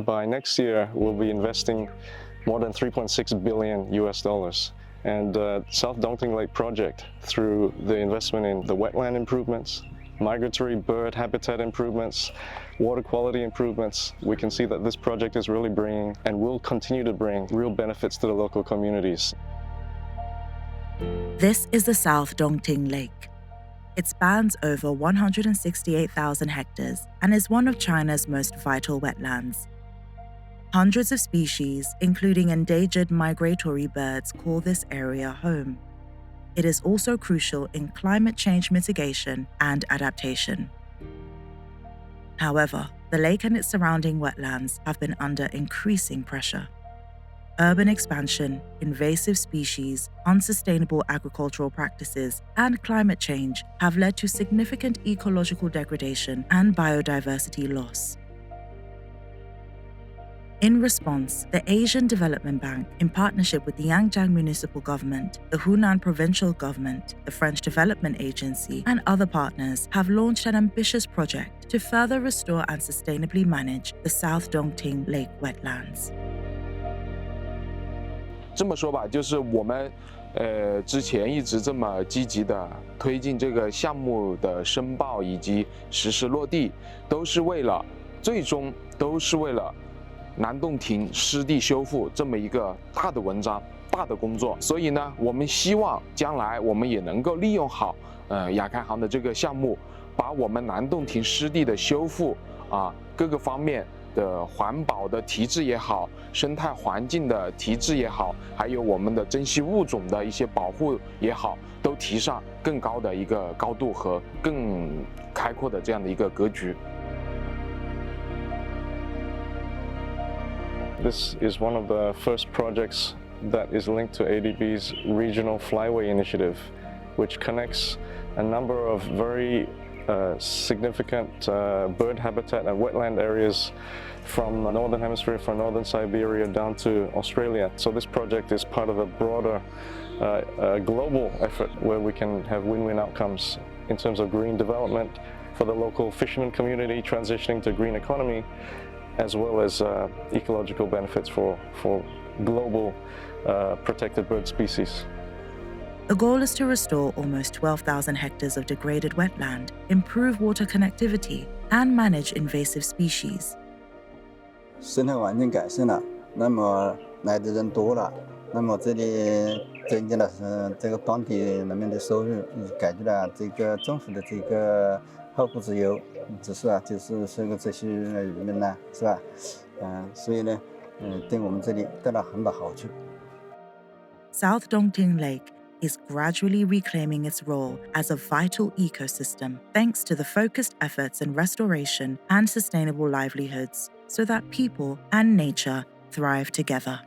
By next year, we'll be investing more than 3.6 billion US dollars. And South Dongting Lake project, through the investment in the wetland improvements, migratory bird habitat improvements, water quality improvements, we can see that this project is really bringing and will continue to bring real benefits to the local communities. This is the South Dongting Lake. It spans over 168,000 hectares and is one of China's most vital wetlands. Hundreds of species, including endangered migratory birds, call this area home. It is also crucial in climate change mitigation and adaptation. However, the lake and its surrounding wetlands have been under increasing pressure. Urban expansion, invasive species, unsustainable agricultural practices, and climate change have led to significant ecological degradation and biodiversity loss. In response, the Asian Development Bank, in partnership with the Yangtze Municipal Government, the Hunan Provincial Government, the French Development Agency, and other partners, have launched an ambitious project to further restore and sustainably manage the South Dongting Lake wetlands. 这么说吧，就是我们之前一直这么积极的推进这个项目的申报以及实施落地，最终都是为了南洞庭湿地修复这么一个大的文章、大的工作。所以呢，我们希望将来我们也能够利用好亚开行的这个项目，把我们南洞庭湿地的修复各个方面的环保的提质也好，生态环境的提质也好，还有我们的珍稀物种的一些保护也好，都提上更高的一个高度和更开阔的这样的一个格局。This is one of the first projects that is linked to ADB's Regional Flyway Initiative, which connects a number of very significant bird habitat and wetland areas from the Northern Hemisphere, from Northern Siberia down to Australia. So this project is part of a broader global effort where we can have win-win outcomes in terms of green development for the local fishermen community transitioning to green economy, as well as ecological benefits for global protected bird species. The goal is to restore almost 12,000 hectares of degraded wetland, improve water connectivity, and manage invasive species. 生态环境改善了，那么来的人多了，那么这里增加了这个当地人民的收入，解决了这个政府的这个后顾之忧，就是收购这些渔民呢，是吧？所以呢，对我们这里带来很大好处。South Dongting Lake is gradually reclaiming its role as a vital ecosystem thanks to the focused efforts in restoration and sustainable livelihoods so that people and nature thrive together.